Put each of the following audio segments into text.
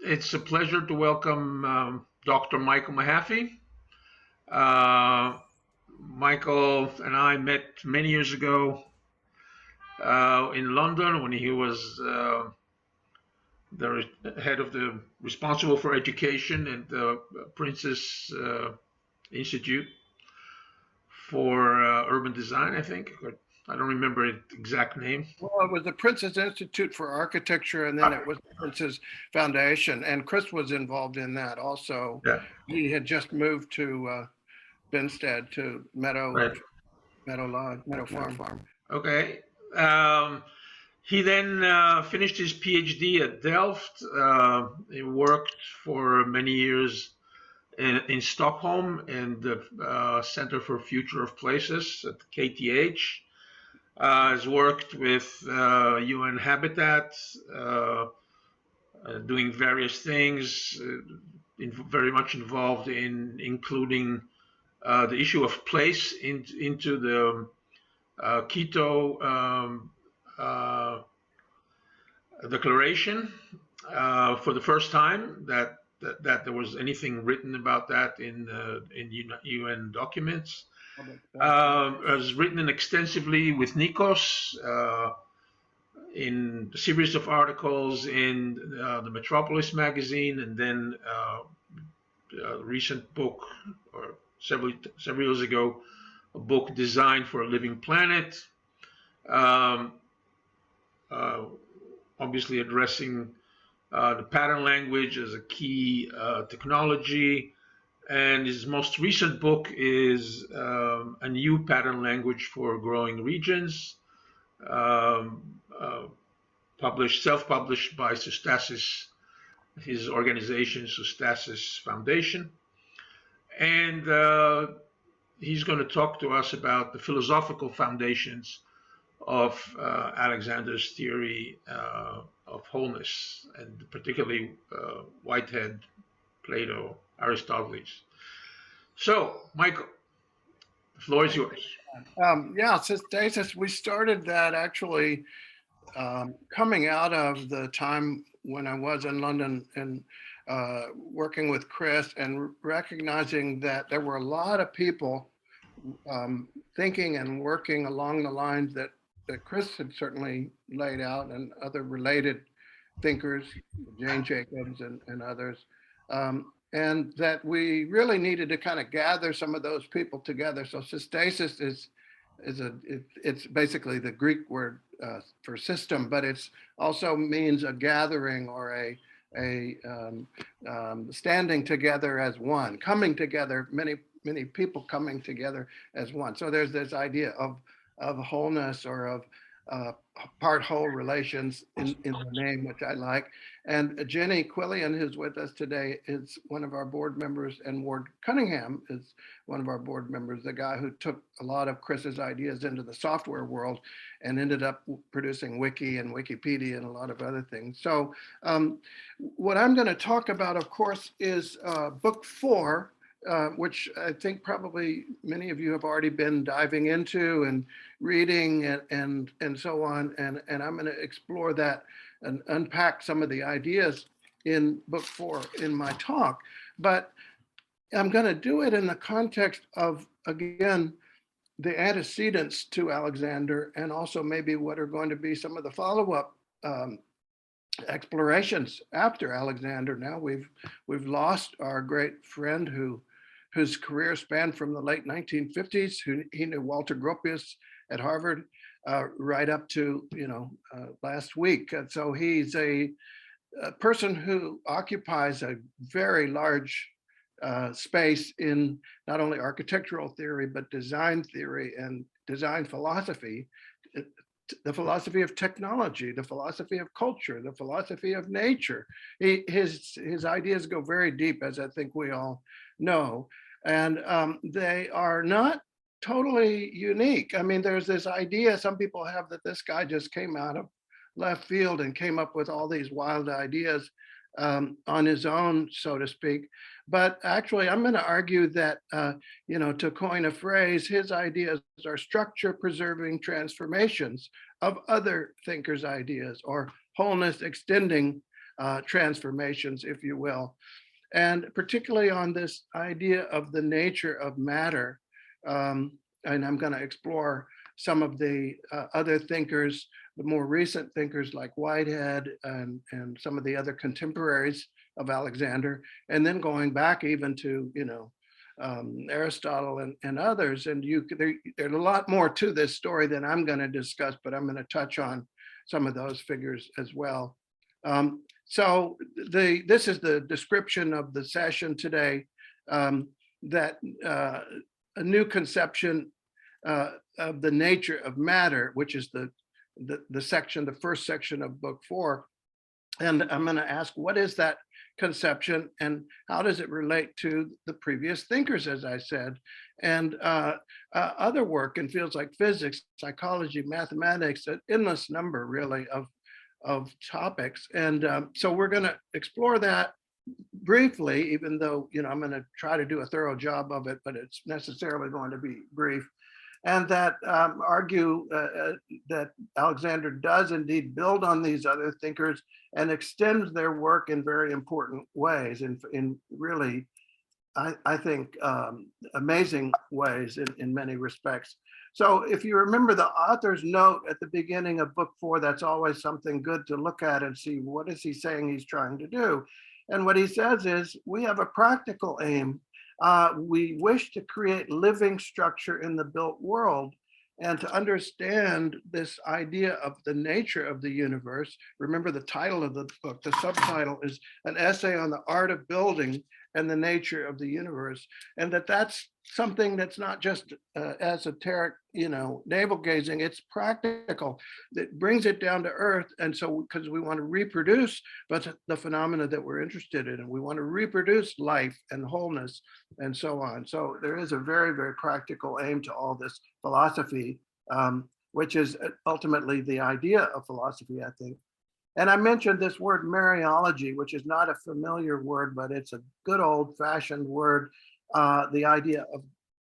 It's a pleasure to welcome Dr. Michael Mehaffy. Uh, Michael and I met many years ago in London when he was the head of the responsible for education at the Princess Institute for Urban Design, I think. I don't remember the exact name. Well, it was the Princess Institute for Architecture, and then it was the Princess Foundation, and Chris was involved in that also. Yeah. He had just moved to Benstead, to Right. Meadow Farm. Okay. He then finished his PhD at Delft. He worked for many years in Stockholm and the Center for Future of Places at KTH. Has worked with UN Habitat, doing various things, very much involved in including the issue of place into the Quito Declaration for the first time that there was anything written about that in UN documents. It was written extensively with Nikos in a series of articles in the Metropolis magazine, and then a recent book, or several years ago, a book, Design for a Living Planet, obviously addressing the pattern language as a key technology. And his most recent book is a new pattern language for growing regions, self-published by Systasis, his organization, Systasis Foundation. And he's going to talk to us about the philosophical foundations of Alexander's theory of wholeness, and particularly Whitehead, Plato, Aristotle. So, Michael, the floor is yours. Yeah, Systasis, we started that actually coming out of the time when I was in London and working with Chris and recognizing that there were a lot of people thinking and working along the lines that Chris had certainly laid out, and other related thinkers, Jane Jacobs and others. And that we really needed to kind of gather some of those people together. So systasis it's basically the Greek word for system, but it's also means a gathering or a standing together as one, coming together, many people coming together as one. So there's this idea of wholeness, or of part whole relations in the name, which I like. And Jenny Quillian, who's with us today, is one of our board members, and Ward Cunningham is one of our board members, the guy who took a lot of Chris's ideas into the software world and ended up producing Wiki and Wikipedia and a lot of other things. So what I'm going to talk about, of course, is book 4, which I think probably many of you have already been diving into and reading and so on. And I'm going to explore that and unpack some of the ideas in book 4 in my talk. But I'm going to do it in the context of, again, the antecedents to Alexander, and also maybe what are going to be some of the follow-up explorations after Alexander. Now we've lost our great friend whose career spanned from the late 1950s, he knew Walter Gropius at Harvard right up to last week. And so he's a person who occupies a very large space in not only architectural theory, but design theory and design philosophy, the philosophy of technology, the philosophy of culture, the philosophy of nature. His ideas go very deep, as I think we all know. And they are not totally unique. I mean, there's this idea some people have that this guy just came out of left field and came up with all these wild ideas on his own, so to speak. But actually, I'm going to argue that, to coin a phrase, his ideas are structure-preserving transformations of other thinkers' ideas, or wholeness extending transformations, if you will. And particularly on this idea of the nature of matter. And I'm going to explore some of the other thinkers, the more recent thinkers like Whitehead and some of the other contemporaries of Alexander, and then going back even to, Aristotle and others. And there's a lot more to this story than I'm going to discuss, but I'm going to touch on some of those figures as well. So this is the description of the session today, that a new conception of the nature of matter, which is the first section of book 4. And I'm going to ask, what is that conception and how does it relate to the previous thinkers, as I said, and other work in fields like physics, psychology, mathematics, an endless number really of topics. And so we're going to explore that briefly, even though, I'm going to try to do a thorough job of it, but it's necessarily going to be brief. And that argue that Alexander does indeed build on these other thinkers and extends their work in very important ways, in really, I think, amazing ways in many respects. So if you remember the author's note at the beginning of book 4, that's always something good to look at and see what is he saying he's trying to do. And what he says is, we have a practical aim. We wish to create living structure in the built world, and to understand this idea of the nature of the universe. Remember the title of the book, the subtitle is An Essay on the Art of Building and the Nature of the Universe. And that's something that's not just esoteric, navel gazing, it's practical. That brings it down to earth. And so, because we want to reproduce the phenomena that we're interested in, and we want to reproduce life and wholeness and so on. So there is a very, very practical aim to all this philosophy, which is ultimately the idea of philosophy, I think. And I mentioned this word mereology, which is not a familiar word, but it's a good old fashioned word. The idea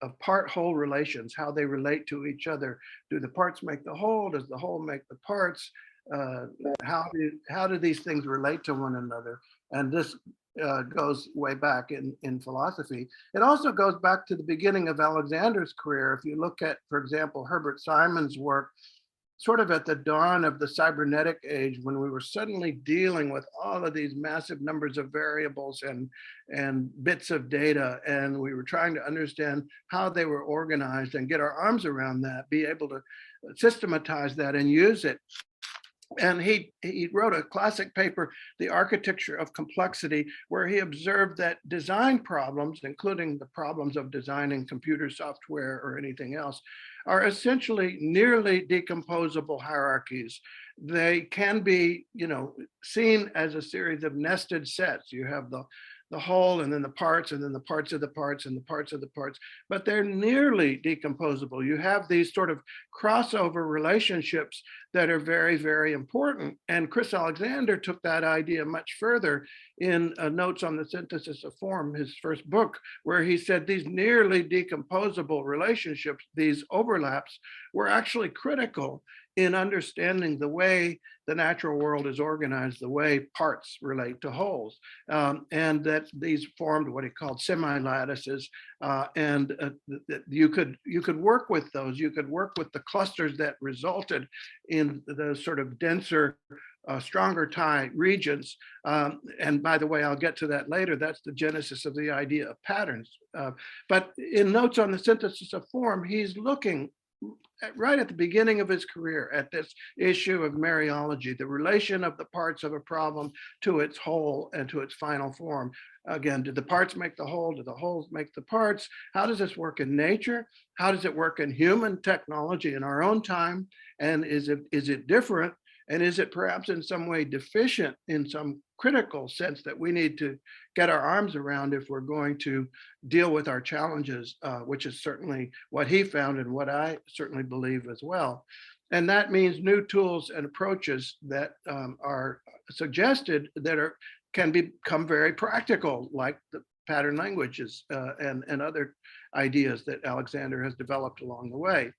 of part-whole relations, how they relate to each other. Do the parts make the whole? Does the whole make the parts? How do these things relate to one another? And this goes way back in philosophy. It also goes back to the beginning of Alexander's career. If you look at, for example, Herbert Simon's work, sort of at the dawn of the cybernetic age, when we were suddenly dealing with all of these massive numbers of variables and bits of data, and we were trying to understand how they were organized and get our arms around that, be able to systematize that and use it. And he wrote a classic paper, The Architecture of Complexity, where he observed that design problems, including the problems of designing computer software or anything else, are essentially nearly decomposable hierarchies. They can be, seen as a series of nested sets. You have the whole, and then the parts, and then the parts of the parts, and the parts of the parts, but they're nearly decomposable. You have these sort of crossover relationships that are very, very important. And Chris Alexander took that idea much further in Notes on the Synthesis of Form, his first book, where he said these nearly decomposable relationships, these overlaps, were actually critical in understanding the way the natural world is organized, the way parts relate to wholes, and that these formed what he called semi-lattices, and you could work with those. You could work with the clusters that resulted in the sort of denser, stronger tie regions. And by the way, I'll get to that later. That's the genesis of the idea of patterns. But in Notes on the Synthesis of Form, he's looking right at the beginning of his career at this issue of mereology, the relation of the parts of a problem to its whole and to its final form. Again, did the parts make the whole? Do the wholes make the parts? How does this work in nature? How does it work in human technology in our own time? And is it different? And is it perhaps in some way deficient in some critical sense that we need to get our arms around if we're going to deal with our challenges, which is certainly what he found and what I certainly believe as well. And that means new tools and approaches that are suggested that can become very practical, like the pattern languages and other ideas that Alexander has developed along the way.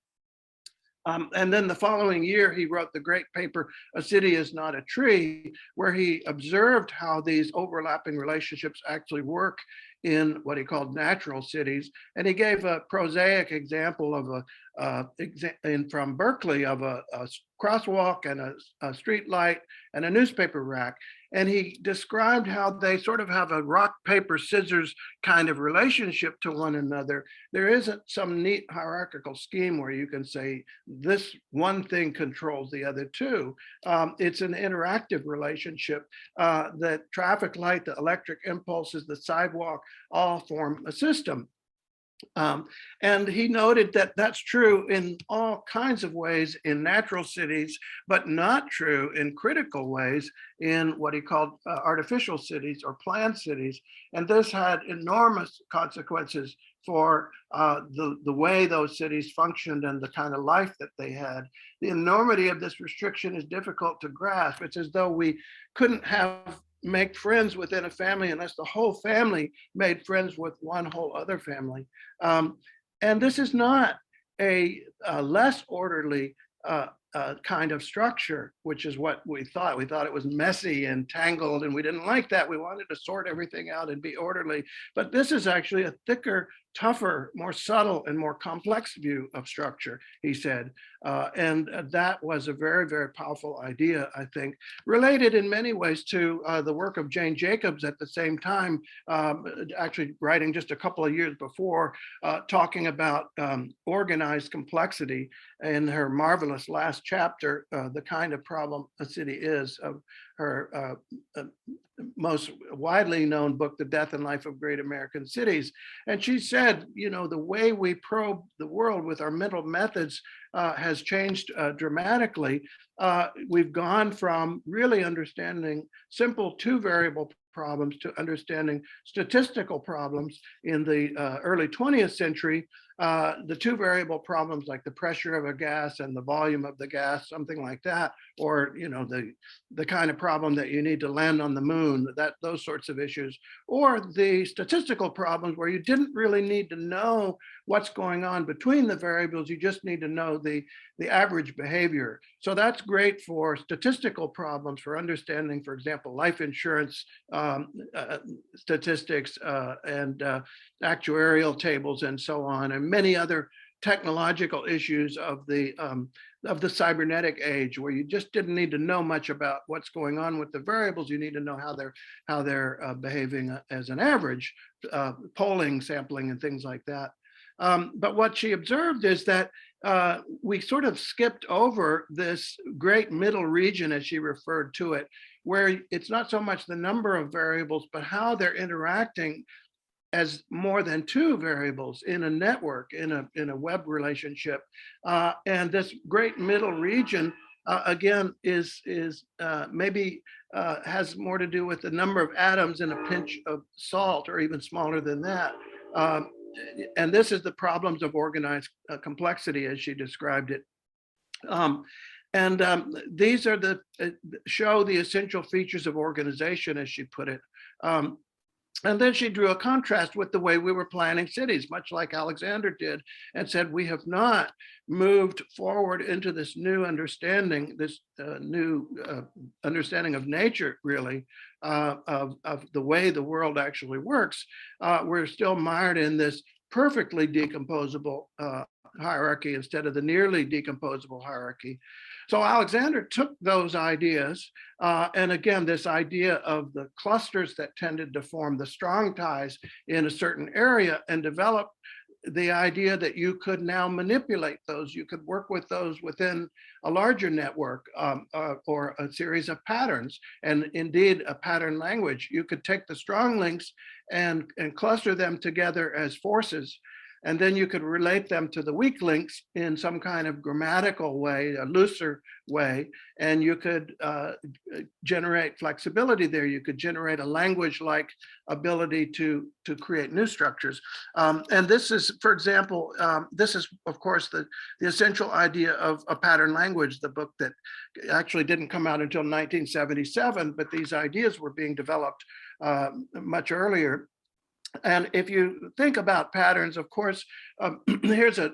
And then the following year, he wrote the great paper, A City is Not a Tree, where he observed how these overlapping relationships actually work in what he called natural cities. And he gave a prosaic example of from Berkeley of a crosswalk and a street light and a newspaper rack. And he described how they sort of have a rock, paper, scissors kind of relationship to one another. There isn't some neat hierarchical scheme where you can say this one thing controls the other two. It's an interactive relationship. The traffic light, the electric impulses, the sidewalk all form a system. And he noted that that's true in all kinds of ways in natural cities, but not true in critical ways in what he called artificial cities or planned cities. And this had enormous consequences for the way those cities functioned and the kind of life that they had. The enormity of this restriction is difficult to grasp. It's as though we couldn't make friends within a family unless the whole family made friends with one whole other family. And this is not a less orderly kind of structure, which is what we thought. We thought it was messy and tangled, and we didn't like that. We wanted to sort everything out and be orderly. But this is actually a thicker, tougher, more subtle, and more complex view of structure, he said. And that was a very, very powerful idea, I think, related in many ways to the work of Jane Jacobs at the same time, actually writing just a couple of years before, talking about organized complexity in her marvelous last chapter, The Kind of Problem a City Is, of her most widely known book, The Death and Life of Great American Cities. And she said, you know, the way we probe the world with our mental methods has changed dramatically. We've gone from really understanding simple two-variable problems to understanding statistical problems in the early 20th century. The two-variable problems like the pressure of a gas and the volume of the gas, something like that, or you know the kind of problem that you need to land on the moon, those sorts of issues, or the statistical problems where you didn't really need to know what's going on between the variables. You just need to know the average behavior. So that's great for statistical problems, for understanding, for example, life insurance statistics and actuarial tables and so on, and many other technological issues of the cybernetic age, where you just didn't need to know much about what's going on with the variables. You need to know how they're behaving as an average, polling, sampling, and things like that. But what she observed is that we sort of skipped over this great middle region, as she referred to it, where it's not so much the number of variables, but how they're interacting as more than two variables in a network, in a web relationship. And this great middle region, again, is maybe has more to do with the number of atoms in a pinch of salt, or even smaller than that. And this is the problems of organized complexity, as she described it. These are show the essential features of organization, as she put it. And then she drew a contrast with the way we were planning cities, much like Alexander did, and said, we have not moved forward into this new understanding, this new understanding of nature, really, of the way the world actually works. We're still mired in this perfectly decomposable hierarchy instead of the nearly decomposable hierarchy. So Alexander took those ideas, and again, this idea of the clusters that tended to form the strong ties in a certain area, and developed the idea that you could now manipulate those. You could work with those within a larger network, or a series of patterns, and indeed a pattern language. You could take the strong links and cluster them together as forces, and then you could relate them to the weak links in some kind of grammatical way, a looser way, and you could generate flexibility there. You could generate a language-like ability to create new structures. And this is, for example, this is, of course, the essential idea of a pattern language, the book that actually didn't come out until 1977, but these ideas were being developed much earlier. And if you think about patterns, of course, here's a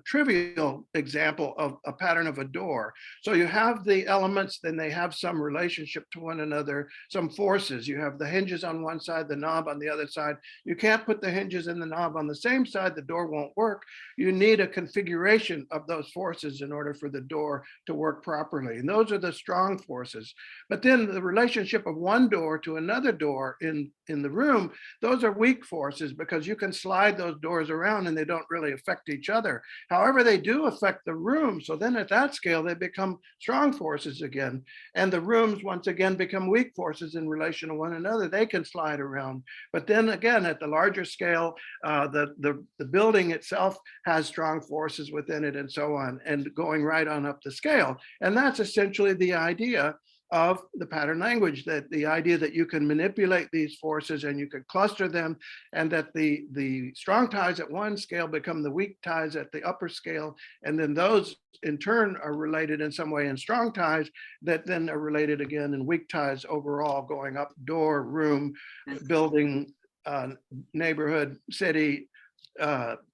trivial example of a pattern of a door. So you have the elements, then they have some relationship to one another, some forces. You have the hinges on one side, the knob on the other side. You can't put the hinges and the knob on the same side, the door won't work. You need a configuration of those forces in order for the door to work properly. And those are the strong forces. But then the relationship of one door to another door in the room, those are weak forces, because you can slide those doors around and they don't really affect each other. However, they do affect the room. So then at that scale, they become strong forces again. And the rooms once again become weak forces in relation to one another. They can slide around. But then again, at the larger scale, the building itself has strong forces within it and so on, and going right on up the scale. And that's essentially the idea of the pattern language, that the idea that you can manipulate these forces and you can cluster them, and that the strong ties at one scale become the weak ties at the upper scale, and then those in turn are related in some way in strong ties that then are related again in weak ties overall, going up door, room, building, neighborhood, city,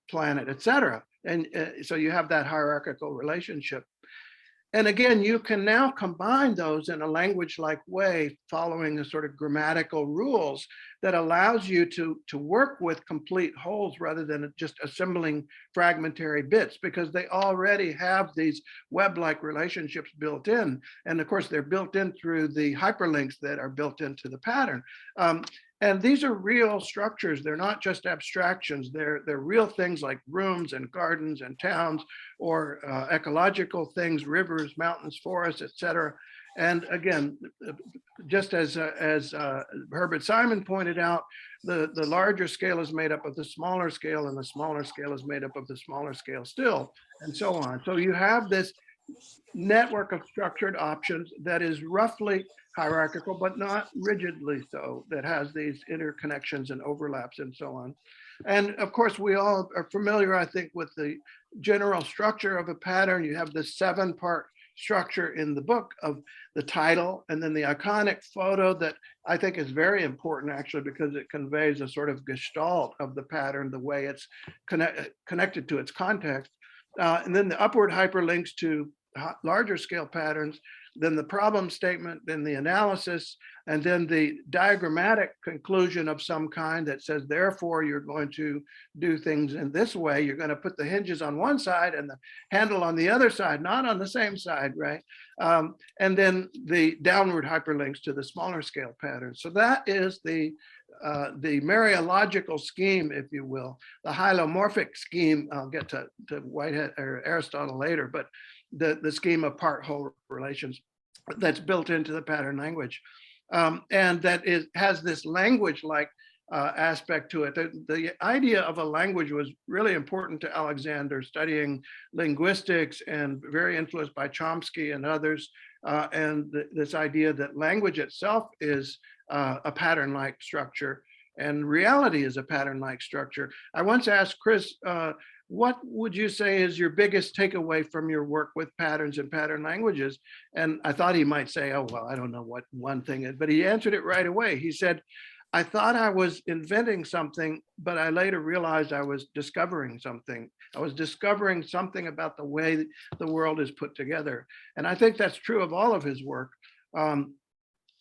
planet, etc. And so you have that hierarchical relationship. And again, you can now combine those in a language-like way, following a sort of grammatical rules that allows you to work with complete wholes rather than just assembling fragmentary bits, because they already have these web-like relationships built in. And of course, they're built in through the hyperlinks that are built into the pattern. And these are real structures. They're not just abstractions. They're real things like rooms and gardens and towns, or ecological things, rivers, mountains, forests, etc. And again, just as Herbert Simon pointed out, the larger scale is made up of the smaller scale, and the smaller scale is made up of the smaller scale still, and so on. So you have this network of structured options that is roughly hierarchical, but not rigidly so, that has these interconnections and overlaps and so on. And of course, we all are familiar, I think, with the general structure of a pattern. You have the 7-part structure in the book of the title, and then the iconic photo that I think is very important, actually, because it conveys a sort of gestalt of the pattern, the way it's connected to its context. And then the upward hyperlinks to larger scale patterns, then the problem statement, then the analysis, and then the diagrammatic conclusion of some kind that says, therefore, you're going to do things in this way. You're going to put the hinges on one side and the handle on the other side, not on the same side, right? And then the downward hyperlinks to the smaller scale patterns. So that is the mereological scheme, if you will, the hylomorphic scheme. I'll get to Whitehead or Aristotle later, but the scheme of part-whole relations that's built into the pattern language. And that has this language-like aspect to it. The idea of a language was really important to Alexander, studying linguistics and very influenced by Chomsky and others. And this idea that language itself is a pattern-like structure, and reality is a pattern-like structure. I once asked Chris, what would you say is your biggest takeaway from your work with patterns and pattern languages? And I thought he might say, oh, well, I don't know what one thing is, but he answered it right away. He said, I thought I was inventing something, but I later realized I was discovering something. I was discovering something about the way the world is put together. And I think that's true of all of his work.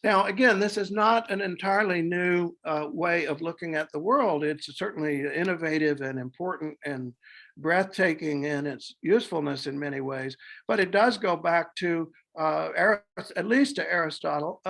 Now, again, this is not an entirely new way of looking at the world. It's certainly innovative and important and breathtaking in its usefulness in many ways, but it does go back to at least to Aristotle.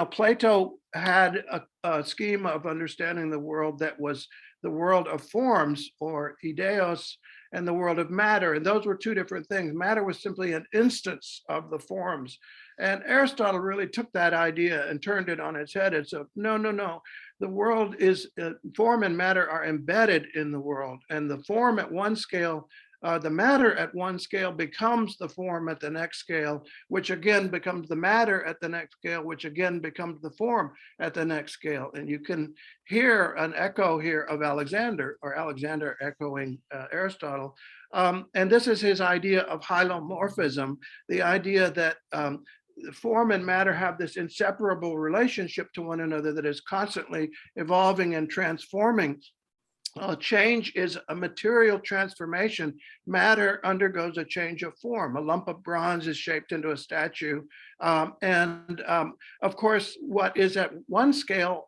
Plato had a scheme of understanding the world that was the world of forms, or eideos, and the world of matter. And those were two different things. Matter was simply an instance of the forms. And Aristotle really took that idea and turned it on its head and said, no. The world is, form and matter are embedded in the world. And the form at one scale, the matter at one scale becomes the form at the next scale, which again becomes the matter at the next scale, which again becomes the form at the next scale. And you can hear an echo here of Alexander, or Alexander echoing Aristotle. And this is his idea of hylomorphism, the idea that form and matter have this inseparable relationship to one another that is constantly evolving and transforming. Change is a material transformation. Matter undergoes a change of form. A lump of bronze is shaped into a statue. Of course, what is at one scale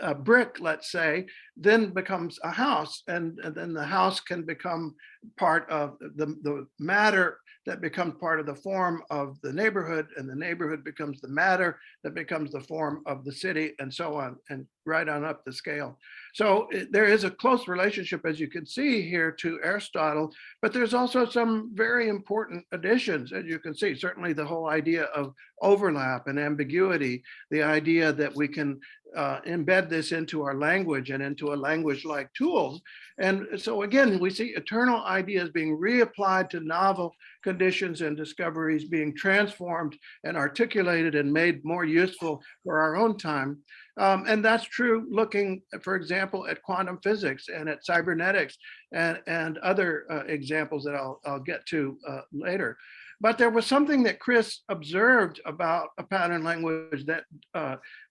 a brick, let's say, then becomes a house, and then the house can become part of the matter that becomes part of the form of the neighborhood, and the neighborhood becomes the matter that becomes the form of the city, and so on, and right on up the scale. So there is a close relationship, as you can see here, to Aristotle, but there's also some very important additions, as you can see. Certainly the whole idea of overlap and ambiguity, the idea that we can embed this into our language and into a language like tools. And so again, we see eternal ideas being reapplied to novel conditions and discoveries, being transformed and articulated and made more useful for our own time. And that's true looking, for example, at quantum physics and at cybernetics and other examples that I'll get to later. But there was something that Chris observed about a pattern language that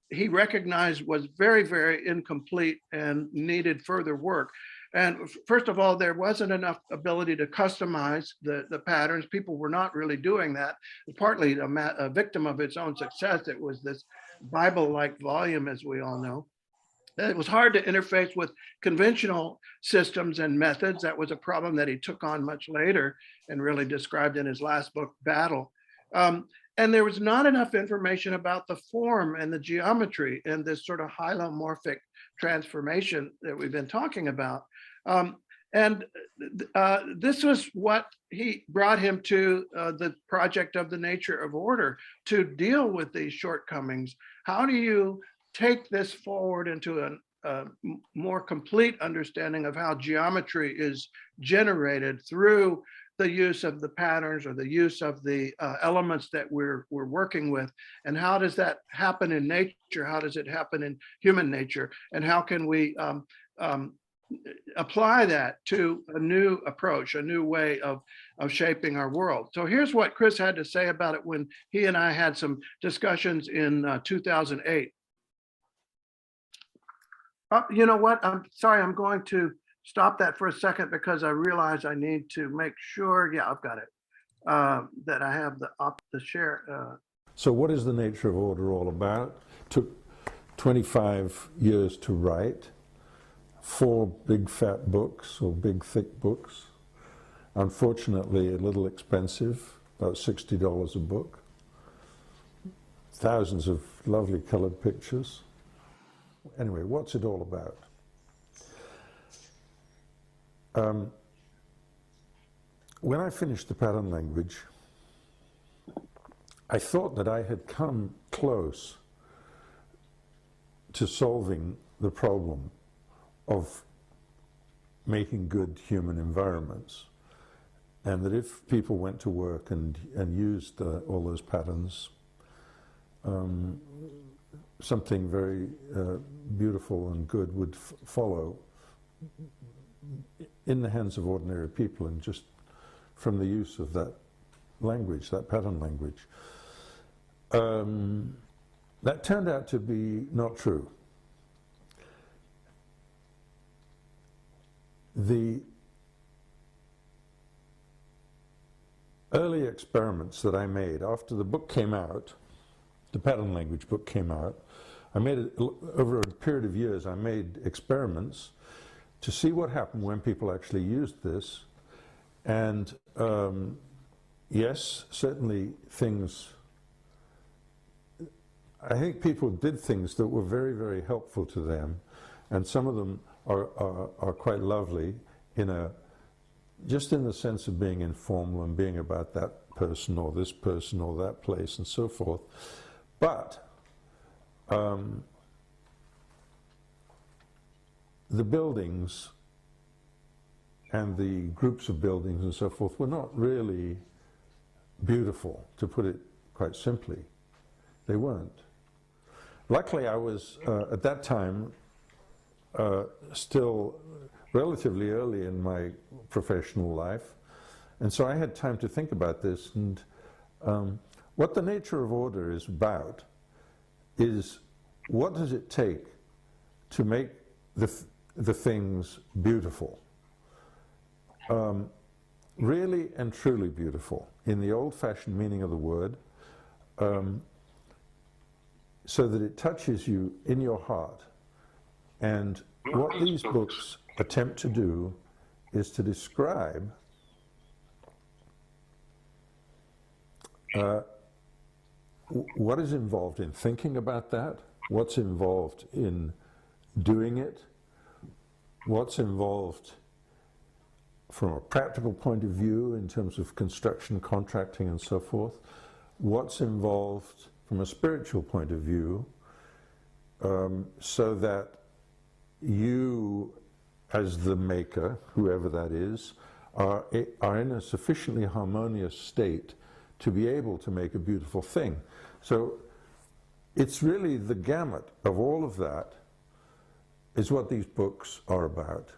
he recognized was very, very incomplete and needed further work. And first of all, there wasn't enough ability to customize the patterns. People were not really doing that. Partly a victim of its own success. It was this Bible-like volume, as we all know. It was hard to interface with conventional systems and methods. That was a problem that he took on much later and really described in his last book, Battle. And there was not enough information about the form and the geometry and this sort of hylomorphic transformation that we've been talking about. This was what he brought him to the project of the nature of order, to deal with these shortcomings. How do you take this forward into a more complete understanding of how geometry is generated through the use of the patterns or the use of the elements that we're working with? And how does that happen in nature? How does it happen in human nature? And how can we apply that to a new approach, a new way of shaping our world? So here's what Chris had to say about it when he and I had some discussions in 2008. You know what? I'm sorry, I'm going to stop that for a second because I realize I need to make sure, yeah, I've got it, that I have the share. So what is the nature of order all about? Took 25 years to write, 4 big fat books or big thick books. Unfortunately, a little expensive, about $60 a book. Thousands of lovely colored pictures. Anyway, what's it all about? When I finished the pattern language, I thought that I had come close to solving the problem of making good human environments, and that if people went to work and used all those patterns, something very beautiful and good would follow in the hands of ordinary people, and just from the use of that language, that pattern language. That turned out to be not true. The early experiments that I made after the book came out, the pattern language book came out, I made it over a period of years. I made experiments to see what happened when people actually used this. And yes, certainly things, I think people did things that were very, very helpful to them. And some of them are quite lovely just in the sense of being informal and being about that person or this person or that place and so forth. But the buildings and the groups of buildings and so forth were not really beautiful, to put it quite simply. They weren't. Luckily, I was, at that time, still relatively early in my professional life, and so I had time to think about this, and What the nature of order is about is what does it take to make the things beautiful, really and truly beautiful, in the old-fashioned meaning of the word, so that it touches you in your heart. And what these books attempt to do is to describe what is involved in thinking about that, what's involved in doing it, what's involved from a practical point of view in terms of construction, contracting, and so forth, what's involved from a spiritual point of view, so that you, as the maker, whoever that is, are in a sufficiently harmonious state to be able to make a beautiful thing. So it's really the gamut of all of that is what these books are about.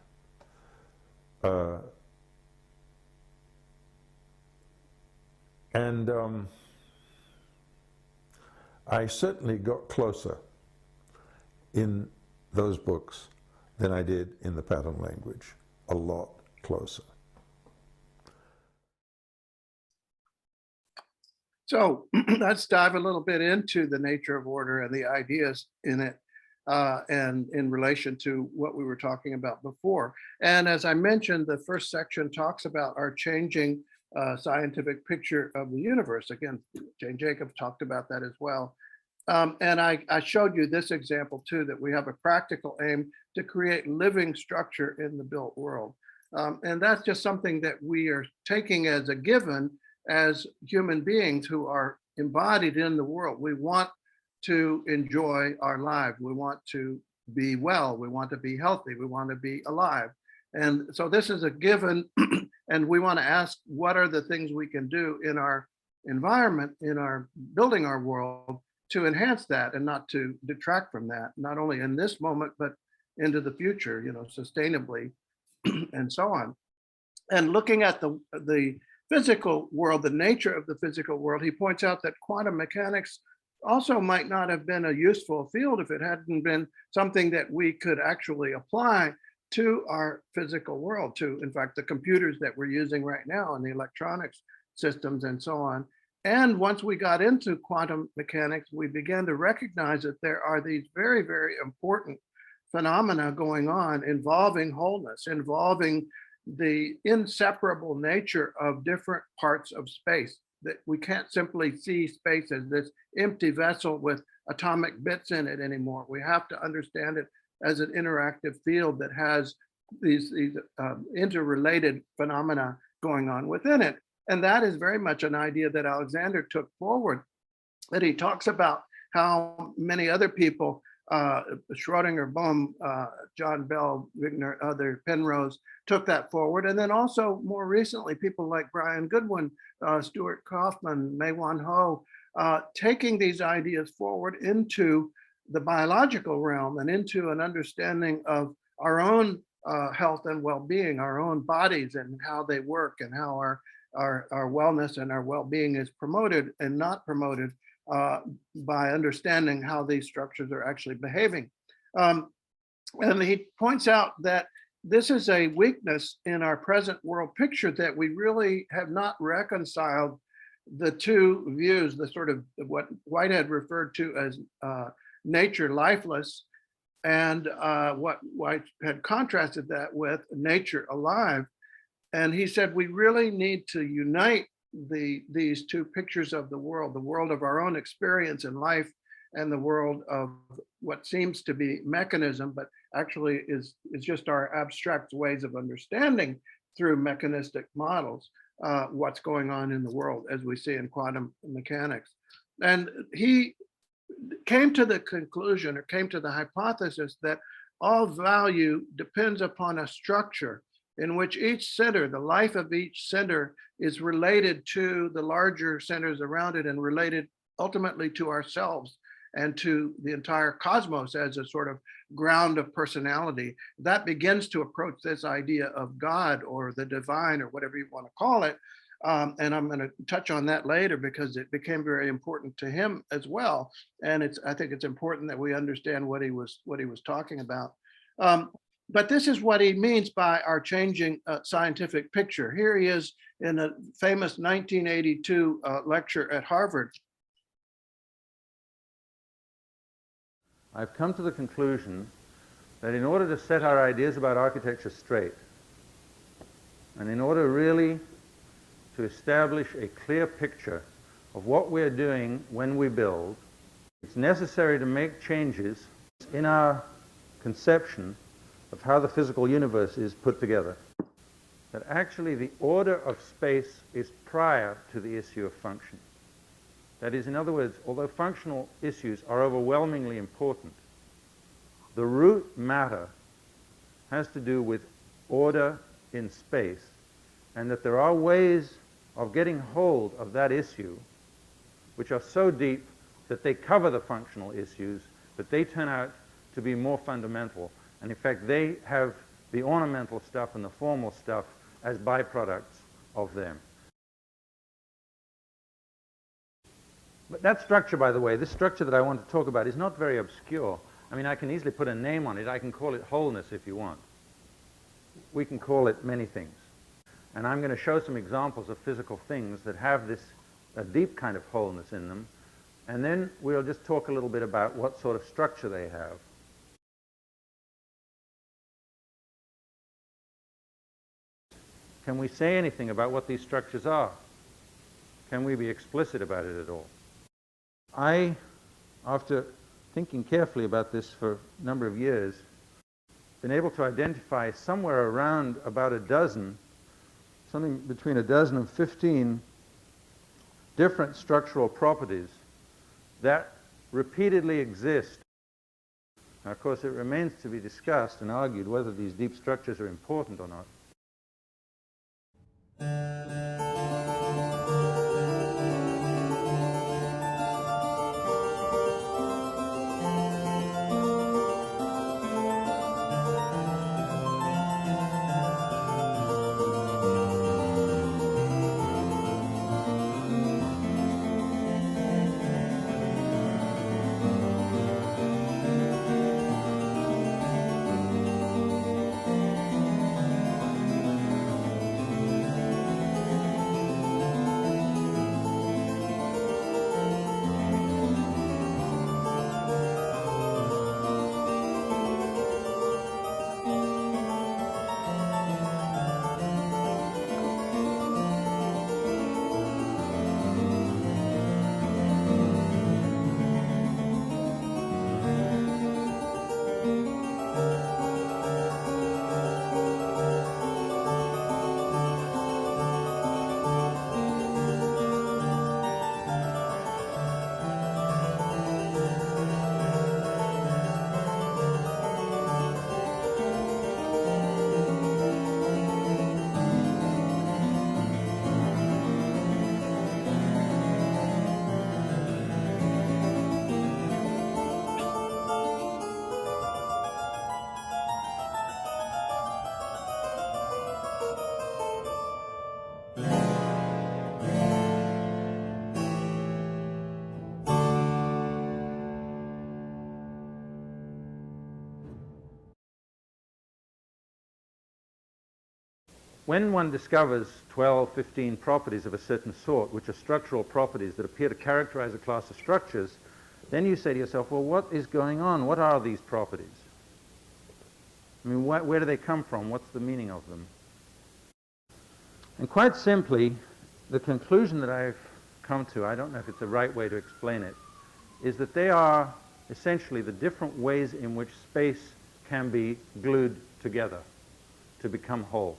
I certainly got closer in those books than I did in the pattern language, a lot closer. So let's dive a little bit into the nature of order and the ideas in it, and in relation to what we were talking about before. And as I mentioned, the first section talks about our changing scientific picture of the universe. Again, Jane Jacobs talked about that as well. And I showed you this example too, that we have a practical aim to create living structure in the built world. And that's just something that we are taking as a given as human beings who are embodied in the world. We want to enjoy our lives. We want to be well. We want to be healthy. We want to be alive. And so this is a given. And we want to ask, what are the things we can do in our environment, in our building our world, to enhance that and not to detract from that, not only in this moment, but into the future, sustainably, and so on. And looking at the physical world, the nature of the physical world, he points out that quantum mechanics also might not have been a useful field if it hadn't been something that we could actually apply to our physical world, to, in fact, the computers that we're using right now and the electronics systems and so on. And once we got into quantum mechanics, we began to recognize that there are these very, very important phenomena going on involving wholeness, involving the inseparable nature of different parts of space, that we can't simply see space as this empty vessel with atomic bits in it anymore. We have to understand it as an interactive field that has these interrelated phenomena going on within it. And that is very much an idea that Alexander took forward, that he talks about how many other people, Schrodinger, Bohm, John Bell, Wigner, other Penrose, took that forward. And then also more recently, people like Brian Goodwin, Stuart Kaufman, Mei-Wan Ho, taking these ideas forward into the biological realm and into an understanding of our own health and well-being, our own bodies and how they work, and how our wellness and our well-being is promoted and not promoted by understanding how these structures are actually behaving. And he points out that this is a weakness in our present world picture, that we really have not reconciled the two views, the sort of what Whitehead referred to as nature lifeless, and what Whitehead contrasted that with nature alive. And he said, we really need to unite these two pictures of the world of our own experience in life, and the world of what seems to be mechanism, but actually is just our abstract ways of understanding through mechanistic models, what's going on in the world as we see in quantum mechanics. And he came to the conclusion, or came to the hypothesis, that all value depends upon a structure in which each center, the life of each center, is related to the larger centers around it, and related ultimately to ourselves and to the entire cosmos as a sort of ground of personality. That begins to approach this idea of God or the divine or whatever you want to call it, And I'm going to touch on that later because it became very important to him as well. And I think it's important that we understand what he was talking about. But this is what he means by our changing scientific picture. Here he is in a famous 1982 lecture at Harvard. I've come to the conclusion that in order to set our ideas about architecture straight, and in order really to establish a clear picture of what we're doing when we build, it's necessary to make changes in our conception of how the physical universe is put together. That actually the order of space is prior to the issue of function. That is, in other words, although functional issues are overwhelmingly important, the root matter has to do with order in space, and that there are ways of getting hold of that issue which are so deep that they cover the functional issues, but they turn out to be more fundamental. And in fact, they have the ornamental stuff and the formal stuff as byproducts of them. But that structure, by the way, this structure that I want to talk about is not very obscure. I mean, I can easily put a name on it. I can call it wholeness if you want. We can call it many things. And I'm going to show some examples of physical things that have this deep kind of wholeness in them. And then we'll just talk a little bit about what sort of structure they have. Can we say anything about what these structures are? Can we be explicit about it at all? I, after thinking carefully about this for a number of years, been able to identify somewhere around about a dozen, something between a dozen and 15 different structural properties that repeatedly exist. Now, of course, it remains to be discussed and argued whether these deep structures are important or not. When one discovers 12, 15 properties of a certain sort, which are structural properties that appear to characterize a class of structures, then you say to yourself, well, what is going on? What are these properties? I mean, where do they come from? What's the meaning of them? And quite simply, the conclusion that I've come to, I don't know if it's the right way to explain it, is that they are essentially the different ways in which space can be glued together to become whole.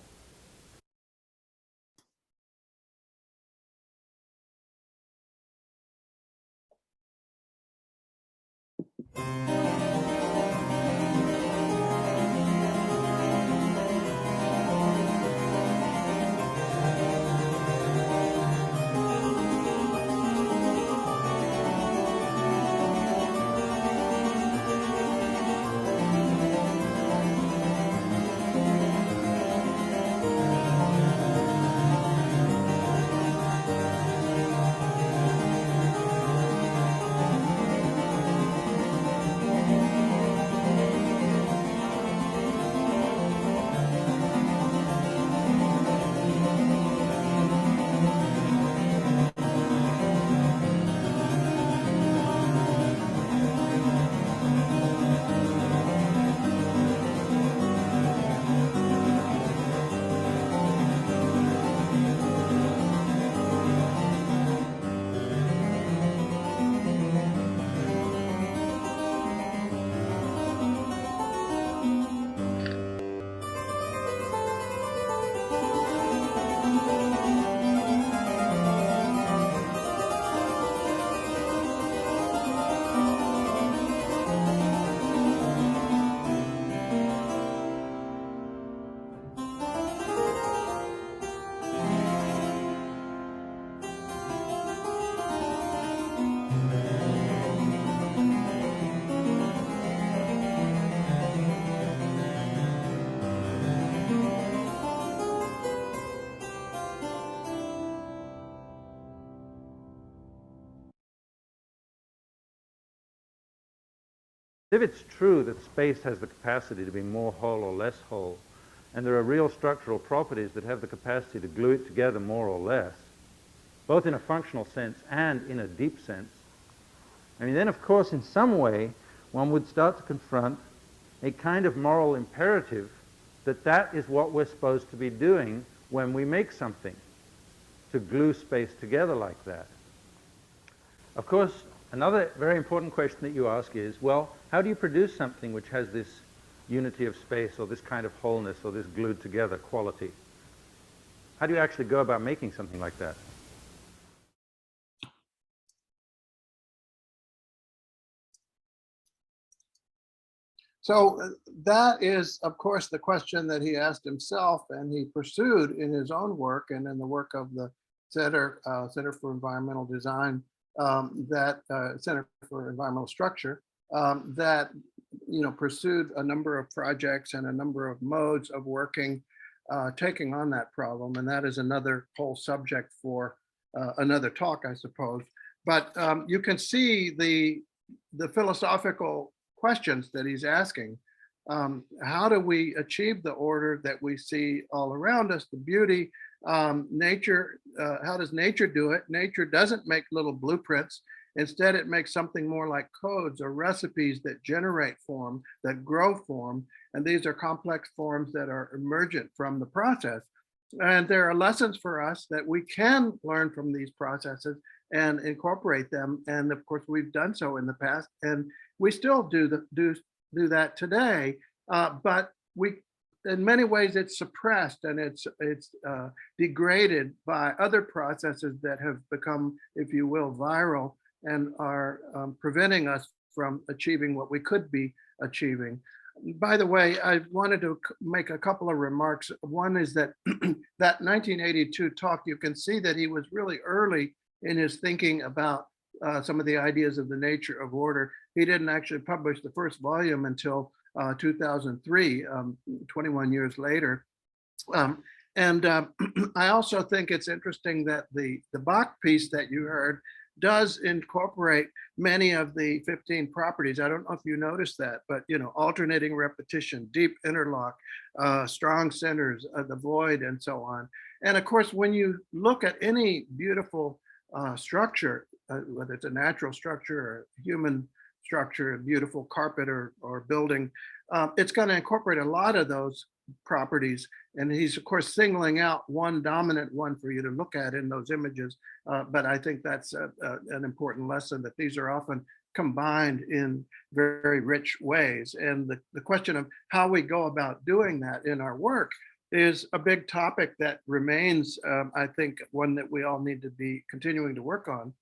if it's true that space has the capacity to be more whole or less whole, and there are real structural properties that have the capacity to glue it together more or less, both in a functional sense and in a deep sense, I mean, then of course in some way one would start to confront a kind of moral imperative that that is what we're supposed to be doing when we make something, to glue space together like that. Of course, another very important question that you ask is, well, how do you produce something which has this unity of space or this kind of wholeness or this glued together quality? How do you actually go about making something like that? So that is, of course, the question that he asked himself and he pursued in his own work and in the work of the Center for Environmental Design, Center for Environmental Structure, that pursued a number of projects and a number of modes of working, taking on that problem. And that is another whole subject for another talk, I suppose. But you can see the philosophical questions that he's asking. How do we achieve the order that we see all around us, the beauty? Nature, how does nature do it? Nature doesn't make little blueprints. Instead, it makes something more like codes or recipes that generate form, that grow form. And these are complex forms that are emergent from the process. And there are lessons for us that we can learn from these processes and incorporate them. And of course, we've done so in the past, and we still do that today. But in many ways, it's suppressed and it's degraded by other processes that have become, if you will, viral and are preventing us from achieving what we could be achieving. By the way, I wanted to make a couple of remarks. One is that that 1982 talk, you can see that he was really early in his thinking about some of the ideas of the nature of order. He didn't actually publish the first volume until 2003, 21 years later. I also think it's interesting that the Bach piece that you heard does incorporate many of the 15 properties. I don't know if you noticed that, but alternating repetition, deep interlock, strong centers, the void, and so on. And of course, when you look at any beautiful structure, whether it's a natural structure or human structure, a beautiful carpet or building, it's going to incorporate a lot of those properties. And he's, of course, singling out one dominant one for you to look at in those images. But I think that's an important lesson, that these are often combined in very rich ways. And the question of how we go about doing that in our work is a big topic that remains, I think, one that we all need to be continuing to work on.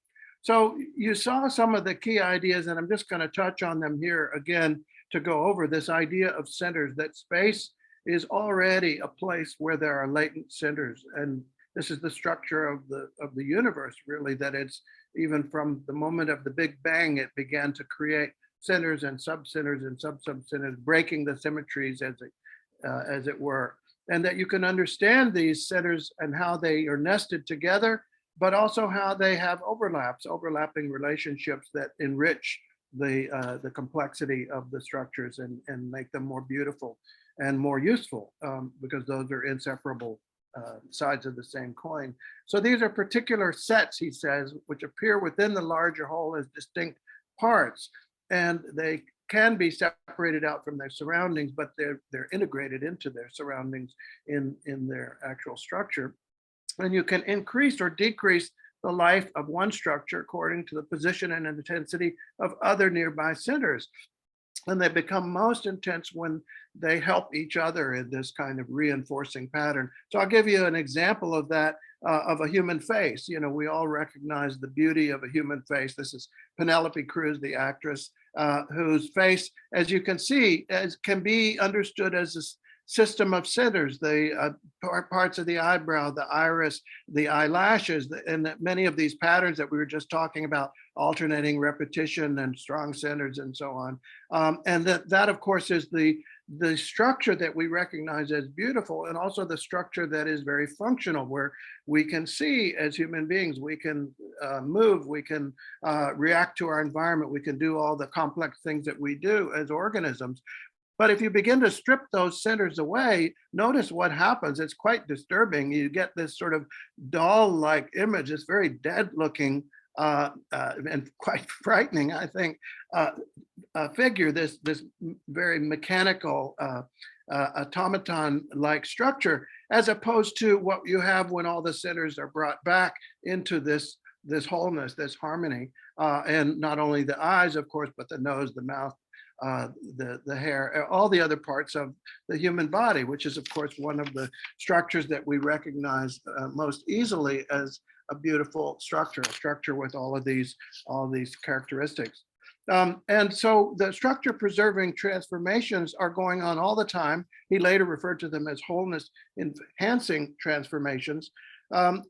So you saw some of the key ideas, and I'm just going to touch on them here again to go over this idea of centers, that space is already a place where there are latent centers. And this is the structure of the universe, really, that it's even from the moment of the Big Bang, it began to create centers and subcenters and sub-subcenters, breaking the symmetries as it were. And that you can understand these centers and how they are nested together, but also how they have overlapping relationships that enrich the complexity of the structures and make them more beautiful and more useful, because those are inseparable sides of the same coin. So these are particular sets, he says, which appear within the larger whole as distinct parts, and they can be separated out from their surroundings, but they're integrated into their surroundings in their actual structure. And you can increase or decrease the life of one structure according to the position and intensity of other nearby centers. And they become most intense when they help each other in this kind of reinforcing pattern. So I'll give you an example of that, of a human face. We all recognize the beauty of a human face. This is Penelope Cruz, the actress, whose face, as you can see, can be understood as a system of centers, the parts of the eyebrow, the iris, the eyelashes, and many of these patterns that we were just talking about, alternating repetition and strong centers and so on. And that of course is the structure that we recognize as beautiful, and also the structure that is very functional, where we can see as human beings, we can move, we can react to our environment, we can do all the complex things that we do as organisms. But if you begin to strip those centers away, notice what happens. It's quite disturbing. You get this sort of doll-like image, this very dead-looking and quite frightening, I think, figure, this very mechanical automaton-like structure, as opposed to what you have when all the centers are brought back into this wholeness, this harmony, and not only the eyes, of course, but the nose, the mouth, the hair, all the other parts of the human body, which is, of course, one of the structures that we recognize most easily as a beautiful structure, a structure with all these characteristics. And so the structure preserving transformations are going on all the time. He later referred to them as wholeness enhancing transformations,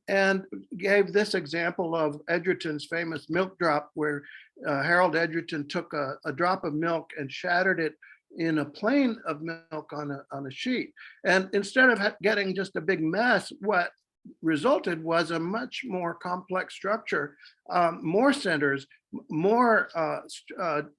and gave this example of Edgerton's famous milk drop, where Harold Edgerton took a drop of milk and shattered it in a plane of milk on a sheet. And instead of getting just a big mess, what resulted was a much more complex structure, more centers, more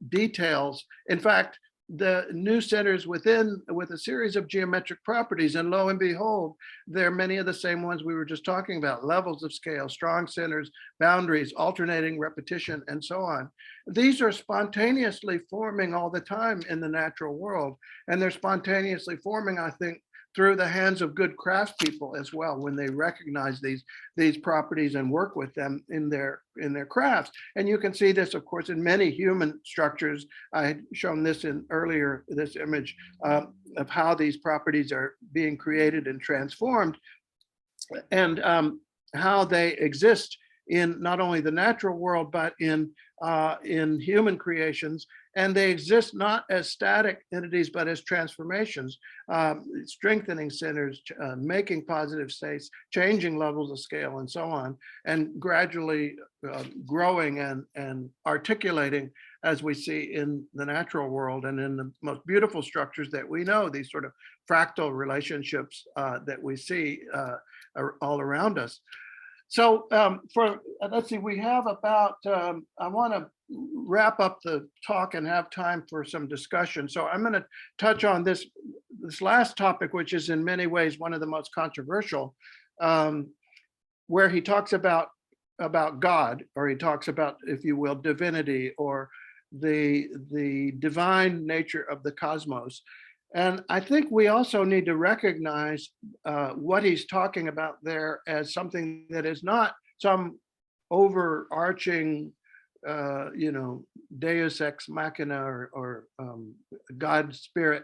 details. In fact, the new centers with a series of geometric properties, and lo and behold, there are many of the same ones we were just talking about: levels of scale, strong centers, boundaries, alternating repetition, and so on. These are spontaneously forming all the time in the natural world, and they're spontaneously forming, I think, through the hands of good craftspeople as well, when they recognize these properties and work with them in their crafts. And you can see this, of course, in many human structures. I had shown this in earlier, this image of how these properties are being created and transformed, and how they exist in not only the natural world, but in human creations. And they exist not as static entities, but as transformations, strengthening centers, making positive states, changing levels of scale, and so on, and gradually growing and articulating, as we see in the natural world and in the most beautiful structures that we know, these sort of fractal relationships that we see all around us. So let's see, we have about, I want to wrap up the talk and have time for some discussion. So I'm going to touch on this last topic, which is in many ways one of the most controversial, where he talks about God, or he talks about, if you will, divinity, or the divine nature of the cosmos. And I think we also need to recognize what he's talking about there as something that is not some overarching, Deus ex machina or God spirit,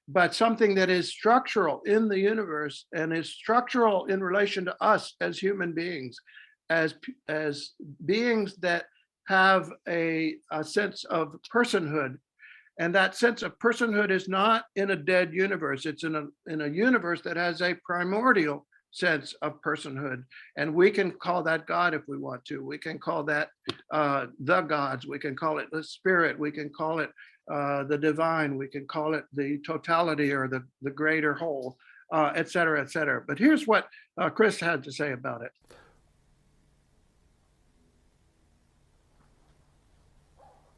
but something that is structural in the universe and is structural in relation to us as human beings, as beings that have a sense of personhood. And that sense of personhood is not in a dead universe. It's in a universe that has a primordial sense of personhood. And we can call that God if we want to. We can call that the gods. We can call it the spirit. We can call it the divine. We can call it the totality, or the greater whole, et cetera, et cetera. But here's what Chris had to say about it.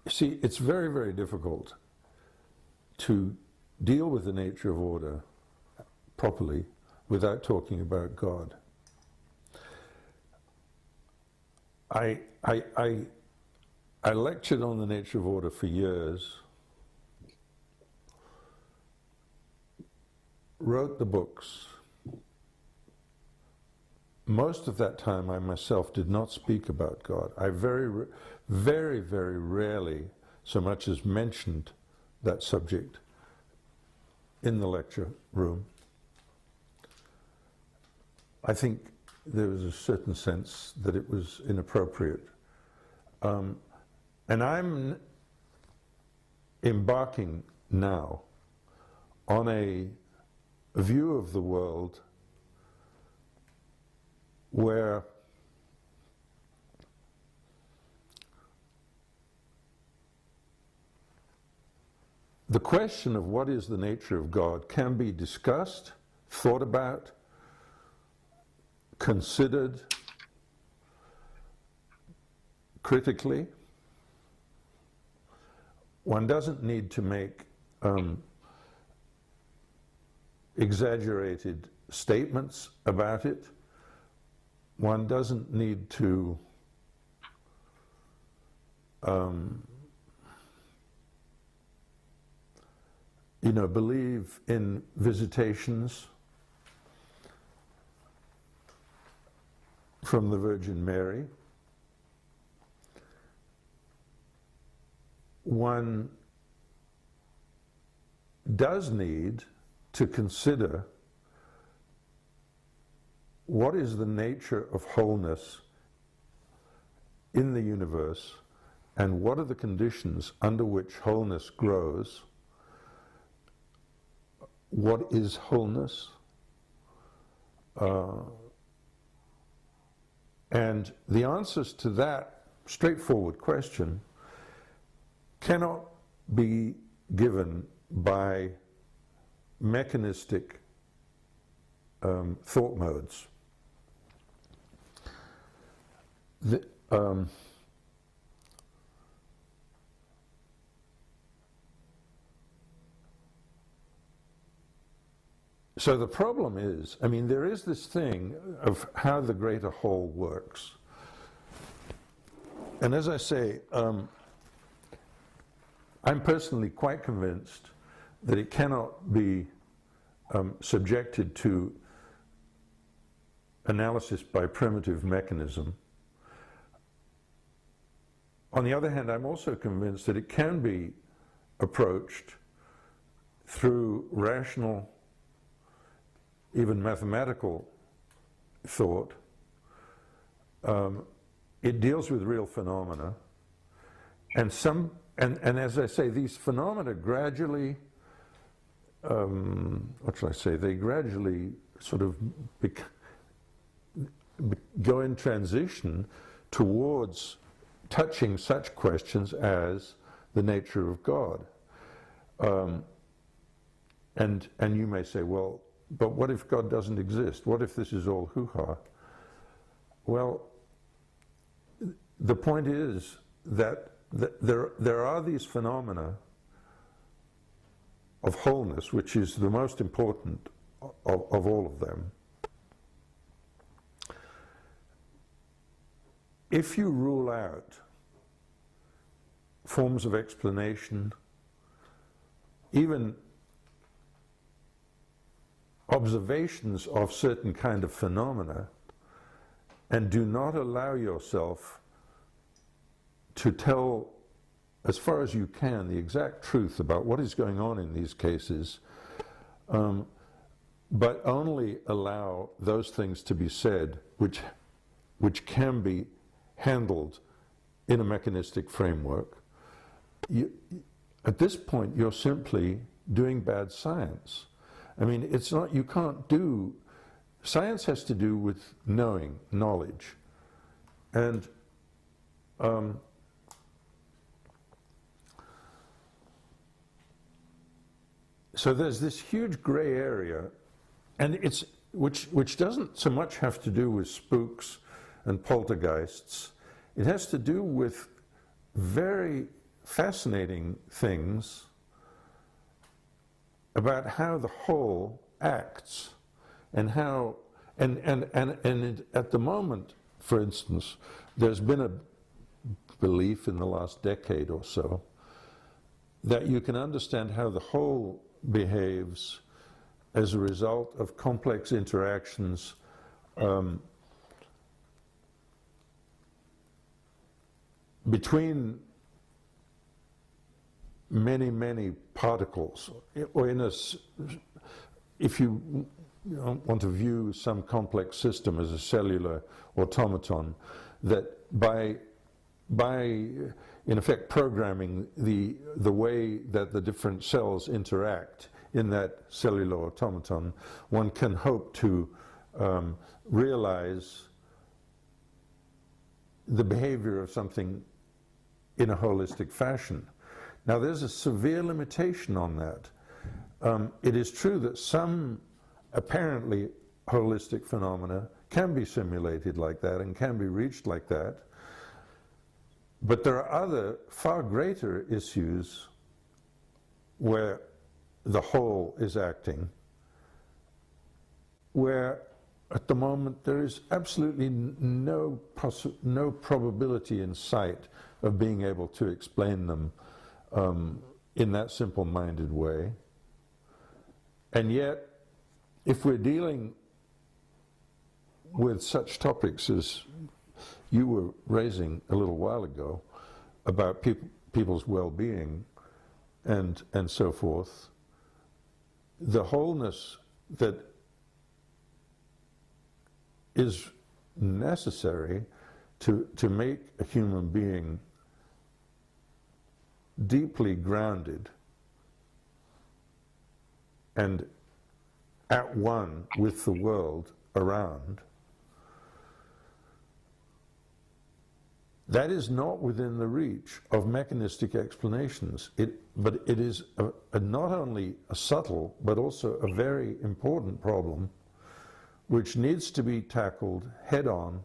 See, it's very, very difficult to deal with the nature of order properly without talking about God. I lectured on the nature of order for years, wrote the books. Most of that time I myself did not speak about God. I very, very rarely so much as mentioned that subject in the lecture room. I think there was a certain sense that it was inappropriate. And I'm embarking now on a view of the world where the question of what is the nature of God can be discussed, thought about, considered, critically. One doesn't need to make exaggerated statements about it. One doesn't need to believe in visitations from the Virgin Mary. One does need to consider what is the nature of wholeness in the universe and what are the conditions under which wholeness grows. What is wholeness? And the answers to that straightforward question cannot be given by mechanistic thought modes. So the problem is, I mean, there is this thing of how the greater whole works. And as I say, I'm personally quite convinced that it cannot be subjected to analysis by primitive mechanism. On the other hand, I'm also convinced that it can be approached through rational, even mathematical thought. It deals with real phenomena, and as I say, these phenomena gradually, what shall I say? They gradually sort of go in transition towards touching such questions as the nature of God. And you may say, well, but what if God doesn't exist? What if this is all hoo-ha? Well, the point is that there are these phenomena of wholeness, which is the most important of all of them. If you rule out forms of explanation, even observations of certain kind of phenomena, and do not allow yourself to tell, as far as you can, the exact truth about what is going on in these cases, but only allow those things to be said which can be handled in a mechanistic framework, at this point you're simply doing bad science. I mean, it's not, you can't do, science has to do with knowing, knowledge. And so there's this huge gray area, and it's, which doesn't so much have to do with spooks and poltergeists. It has to do with very fascinating things about how the whole acts, and how, and at the moment, for instance, there's been a belief in the last decade or so that you can understand how the whole behaves as a result of complex interactions between many particles, or if you want to view some complex system as a cellular automaton, that by in effect programming the way that the different cells interact in that cellular automaton, one can hope to realize the behavior of something in a holistic fashion. Now, there's a severe limitation on that. It is true that some apparently holistic phenomena can be simulated like that and can be reached like that, But there are other far greater issues where the whole is acting, where at the moment there is absolutely no probability in sight of being able to explain them in that simple-minded way. And yet, if we're dealing with such topics as you were raising a little while ago about people's well-being and so forth, the wholeness that is necessary to make a human being deeply grounded and at one with the world around, that is not within the reach of mechanistic explanations. But it is not only a subtle, but also a very important problem which needs to be tackled head-on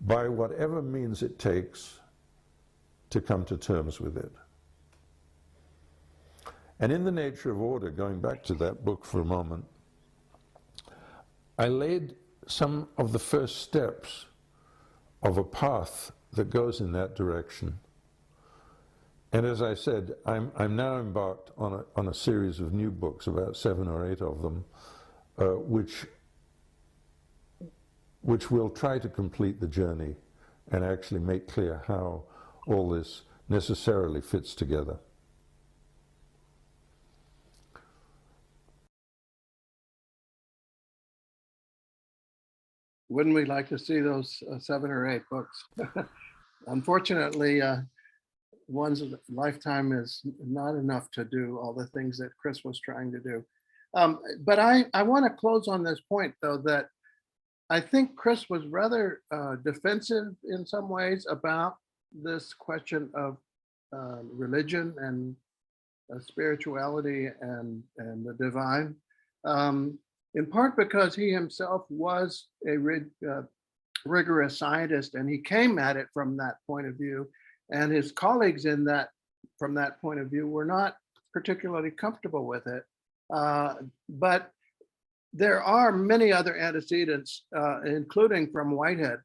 by whatever means it takes to come to terms with it. And in the nature of order, going back to that book for a moment, I laid some of the first steps of a path that goes in that direction. And as I said, I'm now embarked on a series of new books, about 7 or 8 of them, which will try to complete the journey and actually make clear how all this necessarily fits together. Wouldn't we like to see those 7 or 8 books? Unfortunately, one's lifetime is not enough to do all the things that Chris was trying to do. But I want to close on this point, though, that I think Chris was rather defensive in some ways about this question of religion and spirituality and the divine. In part because he himself was a rigorous scientist, and he came at it from that point of view, and his colleagues from that point of view were not particularly comfortable with it. But there are many other antecedents, including from Whitehead.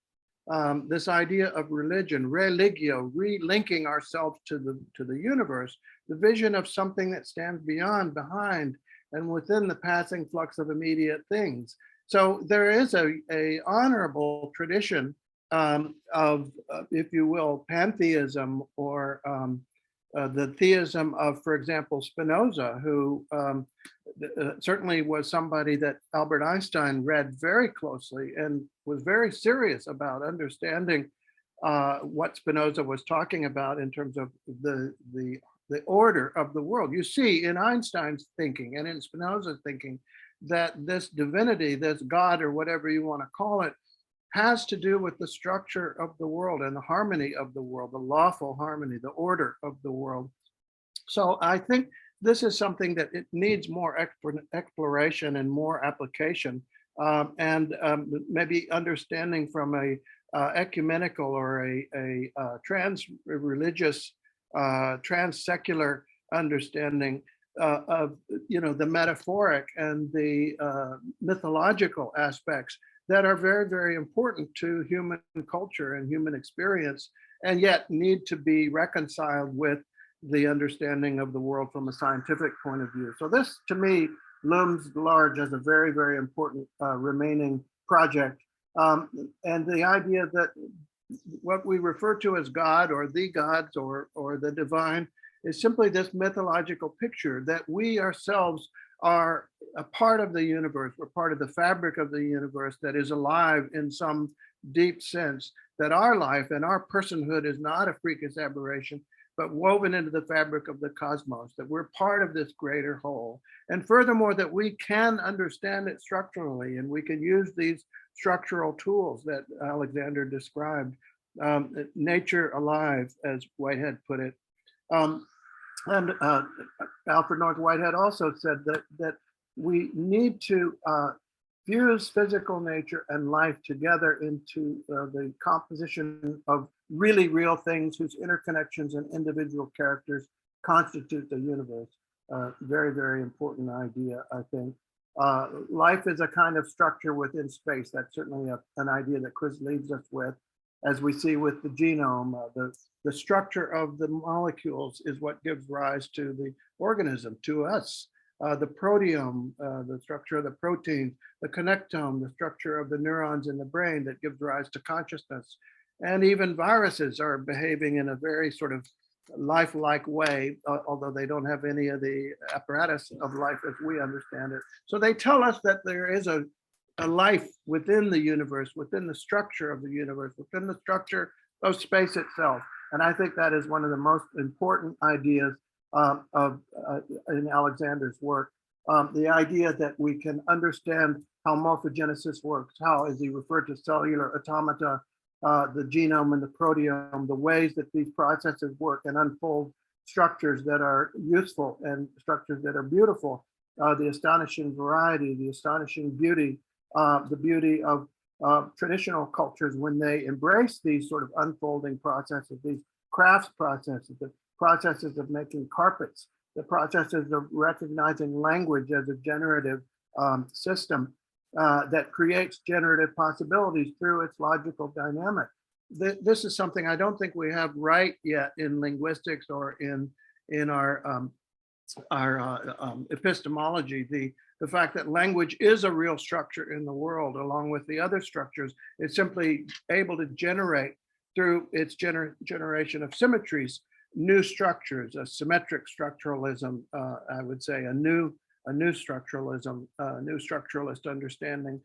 This idea of religion, religio, relinking ourselves to the universe, the vision of something that stands beyond, behind, and within the passing flux of immediate things. So there is a honorable tradition of, if you will, pantheism, or the theism of, for example, Spinoza, who certainly was somebody that Albert Einstein read very closely and was very serious about understanding what Spinoza was talking about in terms of the order of the world. You see in Einstein's thinking and in Spinoza's thinking that this divinity, this God, or whatever you want to call it, has to do with the structure of the world and the harmony of the world, the lawful harmony, the order of the world. So I think this is something that it needs more exploration and more application, and maybe understanding from a ecumenical or a trans-religious, trans-secular understanding of the metaphoric and the mythological aspects that are very, very important to human culture and human experience, and yet need to be reconciled with the understanding of the world from a scientific point of view. So this, to me, looms large as a very, very important remaining project. And the idea that what we refer to as God or the gods or the divine is simply this mythological picture that we ourselves are a part of the universe. We're part of the fabric of the universe that is alive in some deep sense, that our life and our personhood is not a freakish aberration, but woven into the fabric of the cosmos, that we're part of this greater whole. And furthermore, that we can understand it structurally, and we can use these structural tools that Alexander described, nature alive, as Whitehead put it. And Alfred North Whitehead also said that we need to fuse physical nature and life together into the composition of really real things whose interconnections and individual characters constitute the universe. Very, very important idea, I think. Life is a kind of structure within space. That's certainly an idea that Chris leaves us with. As we see with the genome, the structure of the molecules is what gives rise to the organism, to us. The proteome, the structure of the protein, the connectome, the structure of the neurons in the brain that gives rise to consciousness. And even viruses are behaving in a very sort of lifelike way, although they don't have any of the apparatus of life as we understand it. So they tell us that there is a life within the universe, within the structure of the universe, within the structure of space itself. And I think that is one of the most important ideas in Alexander's work. The idea that we can understand how morphogenesis works, how, as he referred to cellular automata, the genome and the proteome, the ways that these processes work and unfold structures that are useful and structures that are beautiful, the astonishing variety, the astonishing beauty, the beauty of traditional cultures when they embrace these sort of unfolding processes, these crafts processes, the processes of making carpets, the processes of recognizing language as a generative system that creates generative possibilities through its logical dynamic. This is something I don't think we have right yet in linguistics or in our epistemology. The fact that language is a real structure in the world, along with the other structures, is simply able to generate through its generation of symmetries, new structures, a symmetric structuralism, I would say, a new structuralism, new structuralist understanding